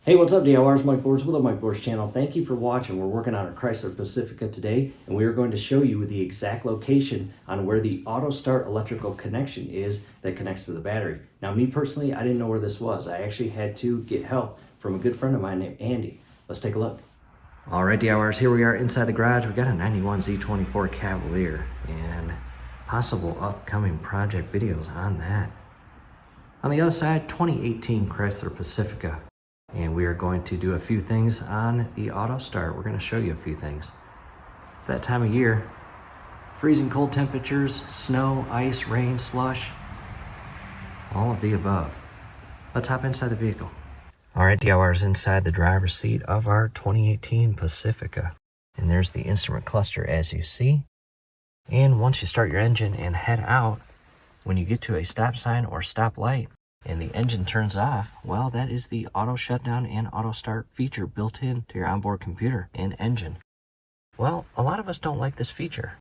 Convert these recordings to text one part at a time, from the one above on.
Hey, what's up, DIYers? Mike Boards with the Mike Boards channel. Thank you for watching. We're working on our Chrysler Pacifica today, and we are going to show you the exact location on where the auto start electrical connection is that connects to the battery. Now, me personally, I didn't know where this was. I actually had to get help from a good friend of mine named Andy. Let's take a look. All right, DIYers, here we are inside the garage. We got a 91 Z24 Cavalier and possible upcoming project videos on that. On the other side, 2018 Chrysler Pacifica. And we are going to do a few things on the auto start. We're going to show you a few things. It's that time of year. Freezing cold temperatures, snow, ice, rain, slush, all of the above. Let's hop inside the vehicle. All right, DIYers, inside the driver's seat of our 2018 Pacifica. And there's the instrument cluster as you see. And once you start your engine and head out, when you get to a stop sign or stop light, and the engine turns off, well, that is the auto shutdown and auto start feature built in to your onboard computer and engine. Well, a lot of us don't like this feature.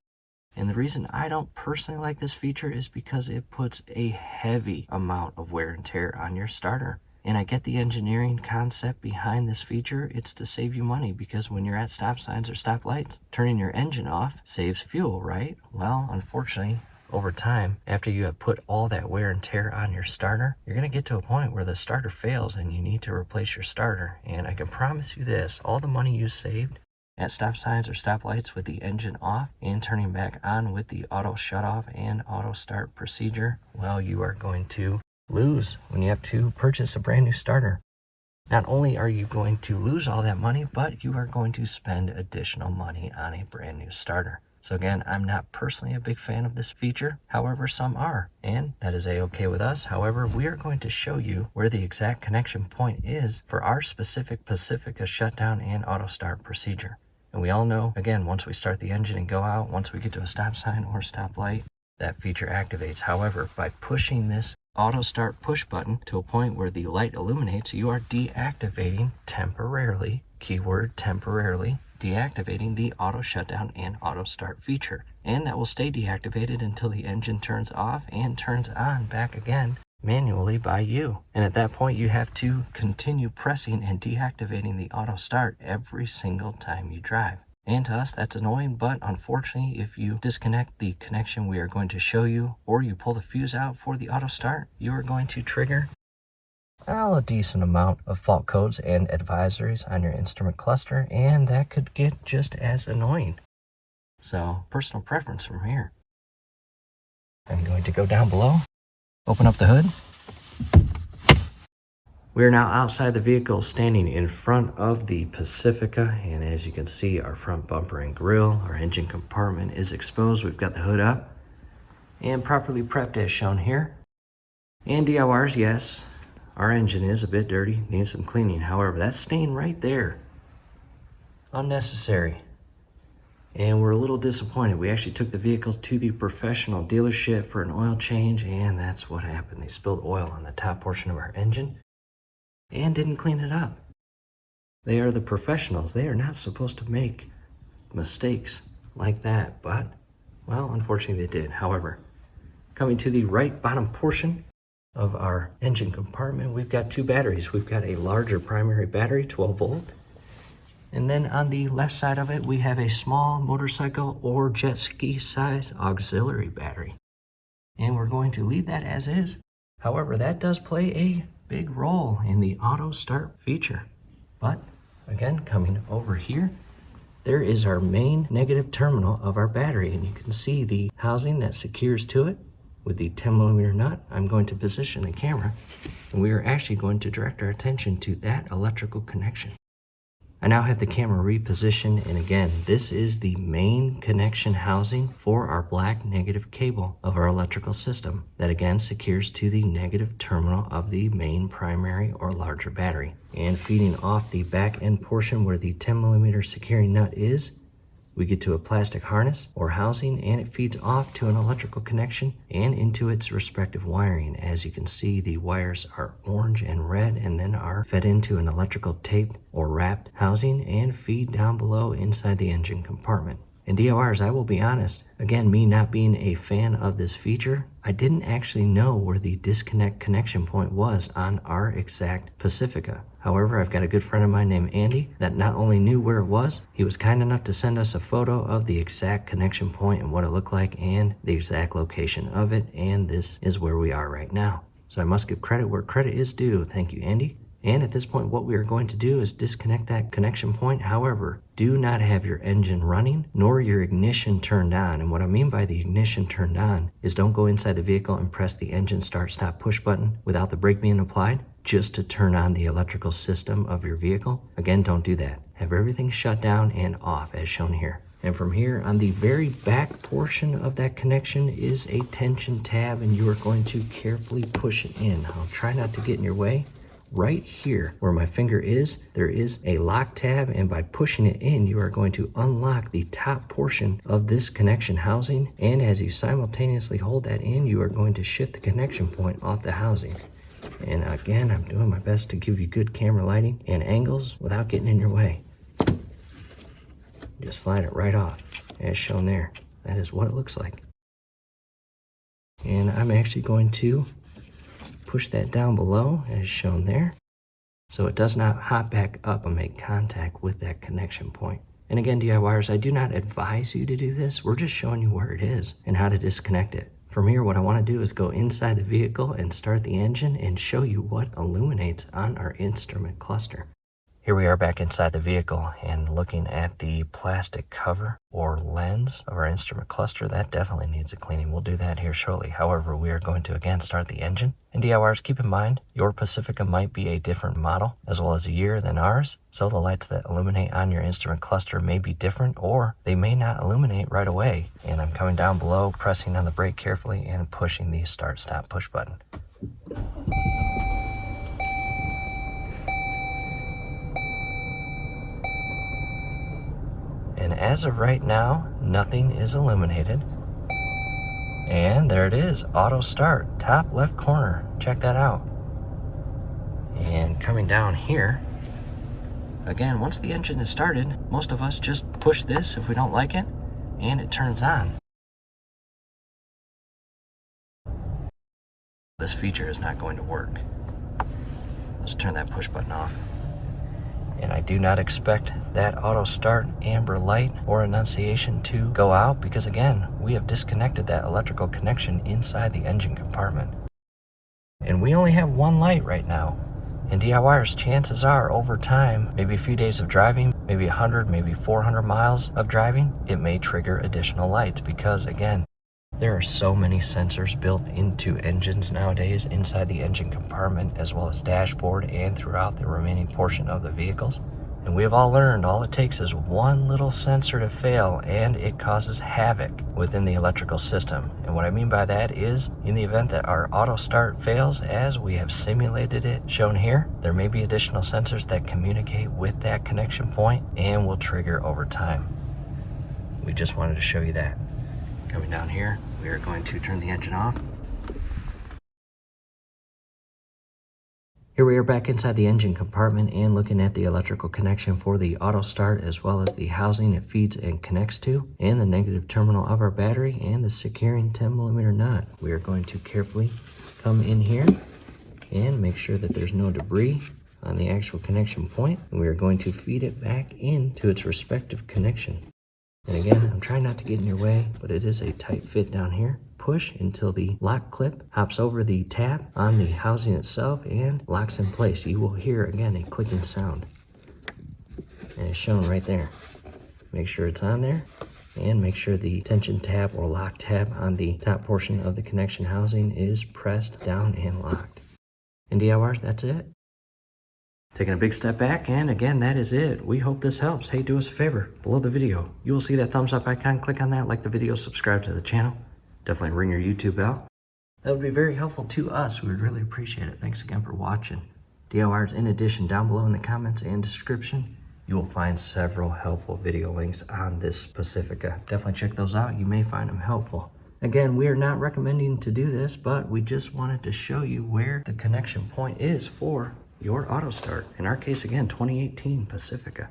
And the reason I don't personally like this feature is because it puts a heavy amount of wear and tear on your starter. And I get the engineering concept behind this feature. It's to save you money, because when you're at stop signs or stop lights, turning your engine off saves fuel, right? Well, unfortunately, over time, after you have put all that wear and tear on your starter, you're going to get to a point where the starter fails and you need to replace your starter. And I can promise you this, all the money you saved at stop signs or stop lights with the engine off and turning back on with the auto shut off and auto start procedure, well, you are going to lose when you have to purchase a brand new starter. Not only are you going to lose all that money, but you are going to spend additional money on a brand new starter. So again, I'm not personally a big fan of this feature. However, some are, and that is a-okay with us. However, we are going to show you where the exact connection point is for our specific Pacifica shutdown and auto start procedure. And we all know, again, once we start the engine and go out, once we get to a stop sign or stop light, that feature activates. However, by pushing this auto start push button to a point where the light illuminates, you are deactivating temporarily, keyword temporarily, deactivating the auto shutdown and auto start feature. And that will stay deactivated until the engine turns off and turns on back again manually by you. And at that point, you have to continue pressing and deactivating the auto start every single time you drive. And to us, that's annoying, but unfortunately, if you disconnect the connection we are going to show you, or you pull the fuse out for the auto start, you are going to trigger a decent amount of fault codes and advisories on your instrument cluster, and that could get just as annoying. So, personal preference from here. I'm going to go down below, open up the hood. We are now outside the vehicle, standing in front of the Pacifica, and as you can see, our front bumper and grille, our engine compartment is exposed. We've got the hood up and properly prepped as shown here. And DIYers, yes, our engine is a bit dirty, needs some cleaning. However, that stain right there, unnecessary. And we're a little disappointed. We actually took the vehicle to the professional dealership for an oil change, and that's what happened. They spilled oil on the top portion of our engine and didn't clean it up. They are the professionals. They are not supposed to make mistakes like that, but, well, unfortunately they did. However, coming to the right bottom portion of our engine compartment, we've got two batteries. We've got a larger primary battery, 12 volt, and then on the left side of it, we have a small motorcycle or jet ski size auxiliary battery. And we're going to leave that as is. However, that does play a big role in the auto start feature. But again, coming over here, there is our main negative terminal of our battery, and you can see the housing that secures to it with the 10mm nut. I'm going to position the camera, and we are actually going to direct our attention to that electrical connection. I now have the camera repositioned, and again, this is the main connection housing for our black negative cable of our electrical system that again secures to the negative terminal of the main primary or larger battery. And feeding off the back end portion where the 10mm securing nut is, we get to a plastic harness or housing, and it feeds off to an electrical connection and into its respective wiring. As you can see, the wires are orange and red and then are fed into an electrical taped or wrapped housing and feed down below inside the engine compartment. And DIYers, I will be honest, again, me not being a fan of this feature, I didn't actually know where the disconnect connection point was on our exact Pacifica. However, I've got a good friend of mine named Andy that not only knew where it was, he was kind enough to send us a photo of the exact connection point and what it looked like and the exact location of it, and this is where we are right now. So I must give credit where credit is due. Thank you, Andy. And at this point, what we are going to do is disconnect that connection point. However, do not have your engine running nor your ignition turned on. And what I mean by the ignition turned on is don't go inside the vehicle and press the engine start stop push button without the brake being applied just to turn on the electrical system of your vehicle. Again, don't do that. Have everything shut down and off as shown here. And from here, on the very back portion of that connection is a tension tab, and you are going to carefully push it in. I'll try not to get in your way. Right here where my finger is, there is a lock tab, and by pushing it in, you are going to unlock the top portion of this connection housing. And as you simultaneously hold that in, you are going to shift the connection point off the housing. And again, I'm doing my best to give you good camera lighting and angles without getting in your way. Just slide it right off as shown there. That is what it looks like. And I'm actually going to push that down below as shown there, so it does not hop back up and make contact with that connection point. And again, DIYers, I do not advise you to do this. We're just showing you where it is and how to disconnect it. From here, what I want to do is go inside the vehicle and start the engine and show you what illuminates on our instrument cluster. Here we are back inside the vehicle and looking at the plastic cover or lens of our instrument cluster. That definitely needs a cleaning. We'll do that here shortly. However, we are going to again start the engine. And DIYers, keep in mind, your Pacifica might be a different model as well as a year than ours. So the lights that illuminate on your instrument cluster may be different, or they may not illuminate right away. And I'm coming down below, pressing on the brake carefully and pushing the start stop push button. And as of right now, nothing is illuminated. And there it is, auto start, top left corner. Check that out. And coming down here, again, once the engine is started, most of us just push this if we don't like it, and it turns on. This feature is not going to work. Let's turn that push button off. And I do not expect that auto start amber light or annunciation to go out because again, we have disconnected that electrical connection inside the engine compartment. And we only have one light right now. And DIYers, chances are over time, maybe a few days of driving, maybe 100, maybe 400 miles of driving, it may trigger additional lights because again, there are so many sensors built into engines nowadays inside the engine compartment as well as dashboard and throughout the remaining portion of the vehicles. And we have all learned all it takes is one little sensor to fail and it causes havoc within the electrical system. And what I mean by that is in the event that our auto start fails as we have simulated it shown here, there may be additional sensors that communicate with that connection point and will trigger over time. We just wanted to show you that. Coming down here, we are going to turn the engine off. Here we are back inside the engine compartment and looking at the electrical connection for the auto start as well as the housing it feeds and connects to and the negative terminal of our battery and the securing 10mm nut. We are going to carefully come in here and make sure that there's no debris on the actual connection point, and we are going to feed it back into its respective connection. And again, I'm trying not to get in your way, but it is a tight fit down here. Push until the lock clip hops over the tab on the housing itself and locks in place. You will hear, again, a clicking sound. And it's shown right there. Make sure it's on there and make sure the tension tab or lock tab on the top portion of the connection housing is pressed down and locked. And DIYers, that's it. Taking a big step back, and again, that is it. We hope this helps. Hey, do us a favor. Below the video, you will see that thumbs up icon. Click on that, like the video, subscribe to the channel. Definitely ring your YouTube bell. That would be very helpful to us. We would really appreciate it. Thanks again for watching. DIYers, in addition, down below in the comments and description, you will find several helpful video links on this Pacifica. Definitely check those out. You may find them helpful. Again, we are not recommending to do this, but we just wanted to show you where the connection point is for your auto start. In our case, again, 2018 Pacifica.